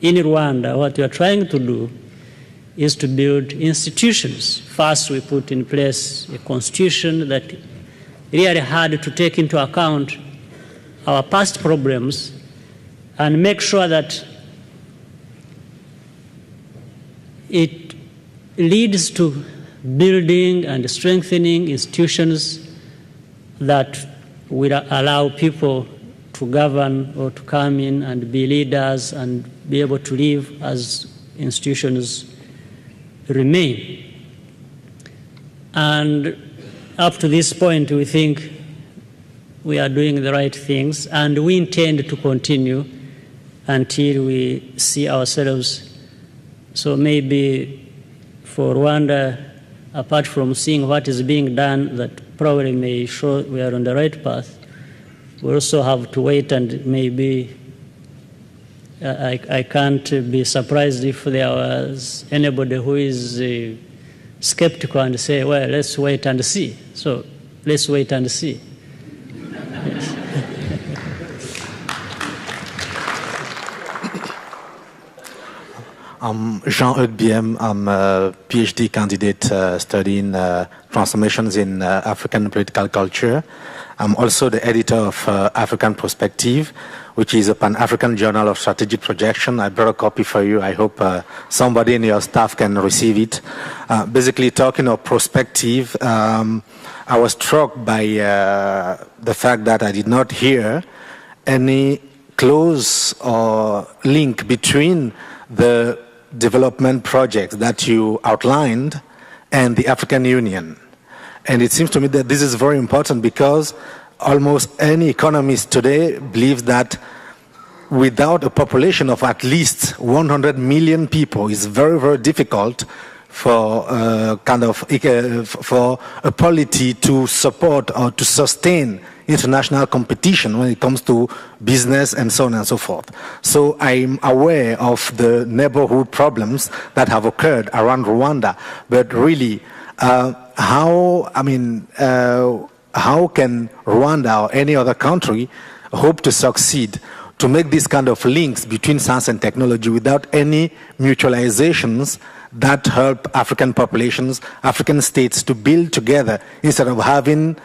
in Rwanda, what we are trying to do is to build institutions. First, we put in place a constitution that really had to take into account our past problems and make sure that it leads to building and strengthening institutions that will allow people to govern or to come in and be leaders and be able to live as institutions remain. And up to this point, we think we are doing the right things, and we intend to continue until we see ourselves. So maybe for Rwanda, apart from seeing what is being done that probably may show we are on the right path, we also have to wait, and maybe I can't be surprised if there was anybody who is skeptical and say, well, let's wait and see. So let's wait and see. Yes. I'm Jean-Eudes Biem. I'm a PhD candidate studying transformations in African political culture. I'm also the editor of African Perspective, which is a Pan-African journal of strategic projection. I brought a copy for you. I hope somebody in your staff can receive it. Basically, talking of perspective, I was struck by the fact that I did not hear any close or link between the development projects that you outlined and the African Union. And it seems to me that this is very important because almost any economist today believes that without a population of at least 100 million people, it's very, very difficult for for a polity to support or to sustain international competition when it comes to business and so on and so forth. So I'm aware of the neighborhood problems that have occurred around Rwanda, but really, how can Rwanda or any other country hope to succeed to make this kind of links between science and technology without any mutualizations that help African populations, African states to build together instead of having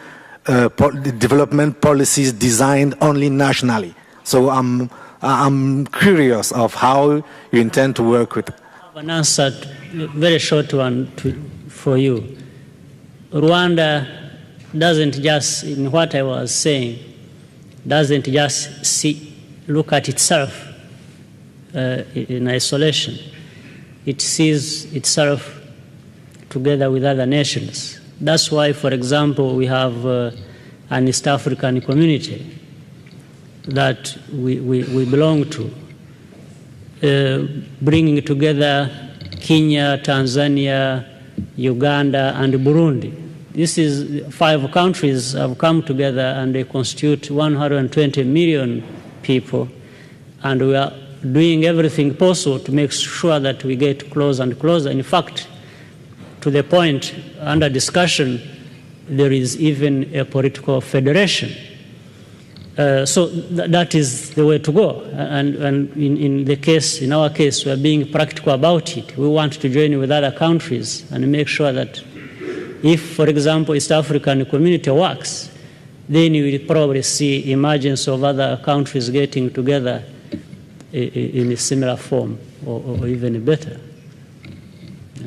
development policies designed only nationally? So I'm curious of how you intend to work with. I have an answer, very short one for you. Rwanda doesn't just, in what I was saying, doesn't just look at itself in isolation. It sees itself together with other nations. That's why, for example, we have an East African community that we belong to, bringing together Kenya, Tanzania, Uganda, and Burundi. This is 5 countries have come together and they constitute 120 million people, and we are doing everything possible to make sure that we get closer and closer. In fact, to the point under discussion, there is even a political federation. So that is the way to go. And in our case, we are being practical about it. We want to join with other countries and make sure that if, for example, East African community works, then you will probably see emergence of other countries getting together in a similar form or even better. Yeah.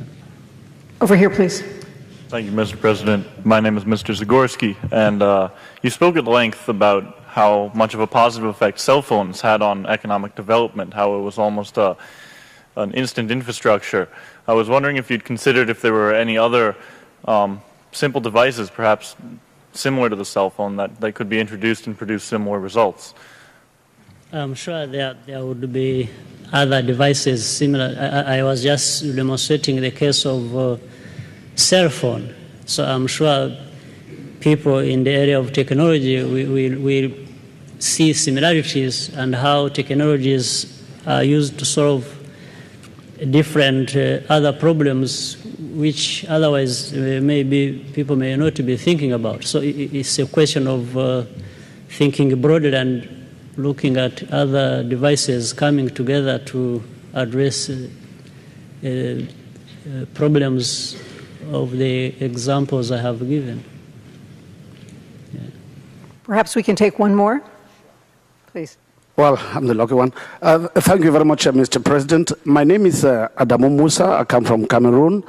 Over here, please. Thank you, Mr. President. My name is Mr. Zagorski, and you spoke at length about how much of a positive effect cell phones had on economic development, how it was almost an instant infrastructure. I was wondering if you'd considered if there were any other simple devices, perhaps similar to the cell phone, that could be introduced and produce similar results. I'm sure there would be other devices similar. I was just demonstrating the case of cell phone. So I'm sure people in the area of technology will see similarities and how technologies are used to solve different other problems which otherwise people may not be thinking about. So it's a question of thinking broadly and looking at other devices coming together to address problems of the examples I have given. Yeah. Perhaps we can take one more, please. Well, I'm the lucky one. Thank you very much, Mr. President. My name is Adamu Musa. I come from Cameroon.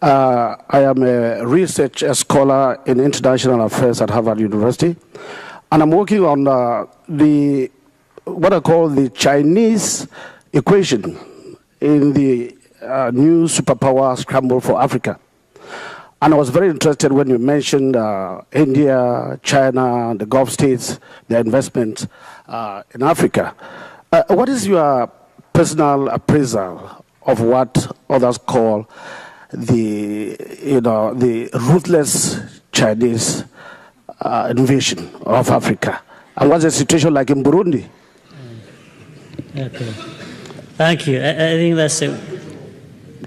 I am a research scholar in international affairs at Harvard University. And I'm working on what I call the Chinese equation in the new superpower scramble for Africa. And I was very interested when you mentioned India, China, the Gulf states, their investment in Africa. What is your personal appraisal of what others call the ruthless Chinese invasion of Africa? And what's the situation like in Burundi? Okay. Thank you. I think that's a...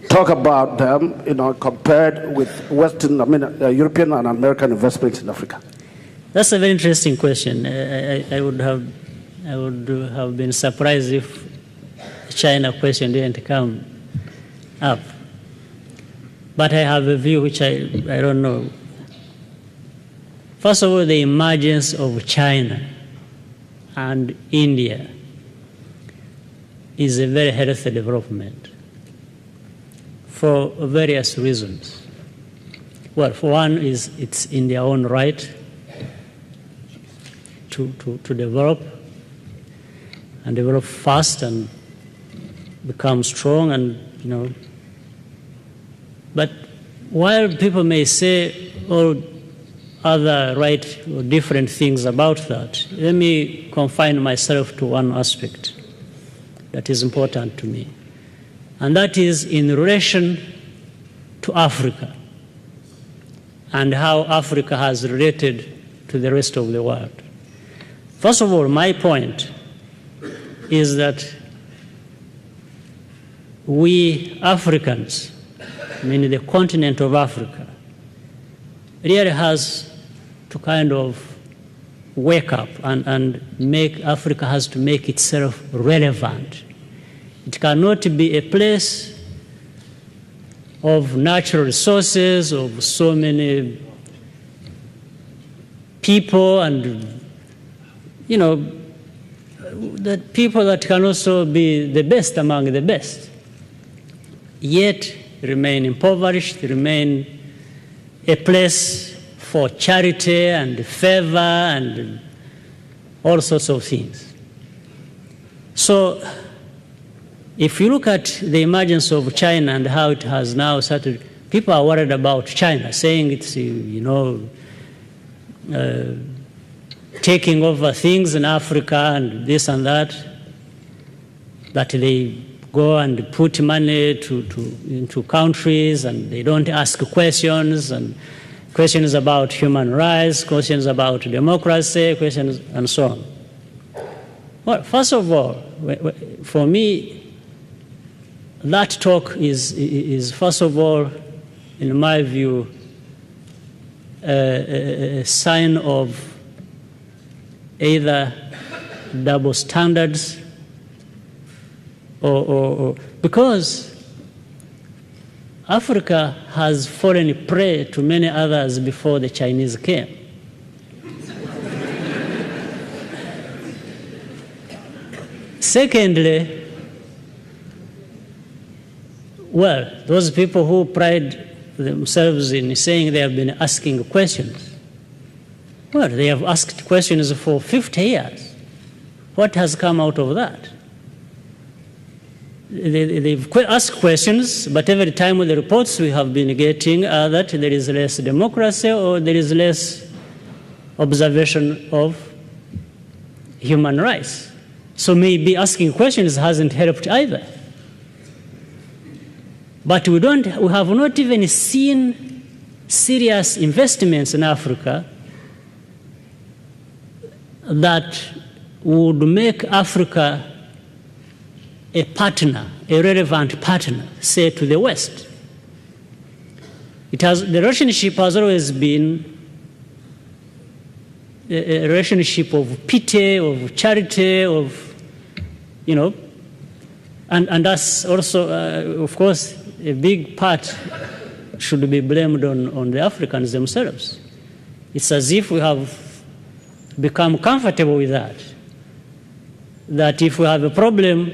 Talk about them, compared with European and American investments in Africa. That's a very interesting question. I would have been surprised if the China question didn't come up. But I have a view which I don't know. First of all, the emergence of China and India is a very healthy development for various reasons. Well, for one is it's in their own right to develop and develop fast and become strong and, But while people may say all other right or different things about that, let me confine myself to one aspect that is important to me. And that is in relation to Africa and how Africa has related to to the rest of the world. First of all, my point is that we Africans, meaning the continent of Africa, really has to kind of wake up and Africa has to make itself relevant. It cannot be a place of natural resources, of so many people, and, that people that can also be the best among the best, yet remain impoverished, remain a place for charity and favor and all sorts of things. So if you look at the emergence of China and how it has now started, people are worried about China, saying it's, taking over things in Africa and this and that they go and put money into countries and they don't ask questions, and questions about human rights, questions about democracy, questions and so on. Well, first of all, for me, that talk is first of all, in my view, a sign of either double standards or because Africa has fallen prey to many others before the Chinese came. Secondly, well, those people who pride themselves in saying they have been asking questions, well, they have asked questions for 50 years. What has come out of that? They've asked questions, but every time with the reports we have been getting are that there is less democracy or there is less observation of human rights. So maybe asking questions hasn't helped either. But we have not even seen serious investments in Africa that would make Africa a partner, a relevant partner, say, to the West. The relationship has always been a relationship of pity, of charity, and that's also, of course, a big part should be blamed on the Africans themselves. It's as if we have become comfortable with that if we have a problem,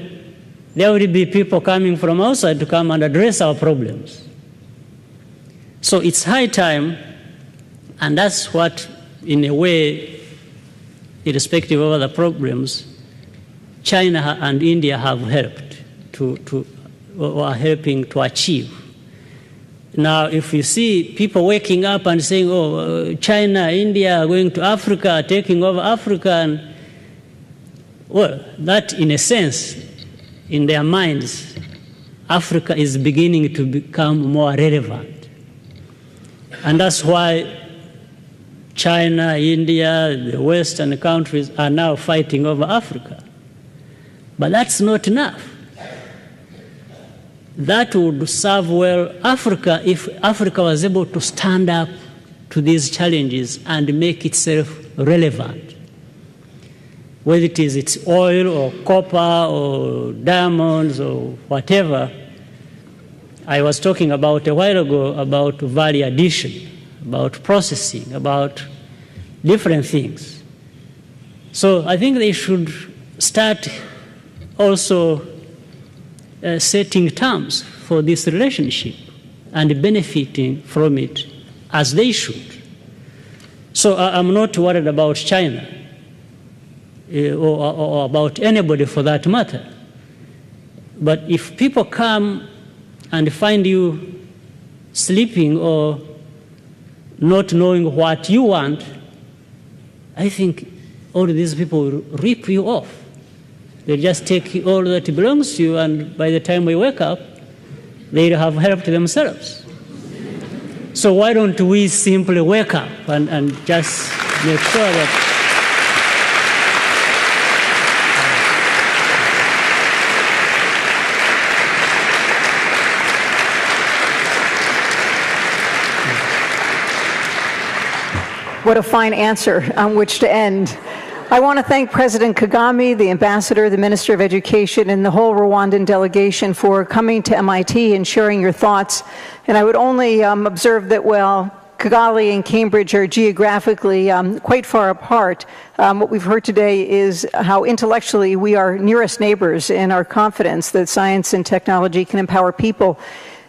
there will be people coming from outside to come and address our problems. So it's high time, and that's what, in a way, irrespective of other problems, China and India have helped or are helping to achieve. Now, if you see people waking up and saying, China, India are going to Africa, taking over Africa, well, that, in a sense, in their minds, Africa is beginning to become more relevant. And that's why China, India, the Western countries are now fighting over Africa. But that's not enough. That would serve well Africa if Africa was able to stand up to these challenges and make itself relevant. Whether it is its oil or copper or diamonds or whatever. I was talking about a while ago about value addition, about processing, about different things. So I think they should start also setting terms for this relationship and benefiting from it as they should. So I'm not worried about China or about anybody for that matter. But if people come and find you sleeping or not knowing what you want, I think all these people will rip you off. They just take all that belongs to you, and by the time we wake up, they'll have helped themselves. So why don't we simply wake up and just make sure that what a fine answer on which to end. I want to thank President Kagame, the Ambassador, the Minister of Education, and the whole Rwandan delegation for coming to MIT and sharing your thoughts. And I would only observe that while Kigali and Cambridge are geographically quite far apart, what we've heard today is how intellectually we are nearest neighbors, and our confidence that science and technology can empower people,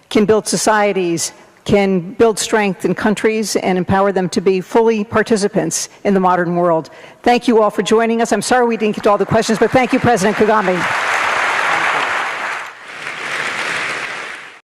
can build societies, can build strength in countries and empower them to be fully participants in the modern world. Thank you all for joining us. I'm sorry we didn't get to all the questions, but thank you, President Kagame.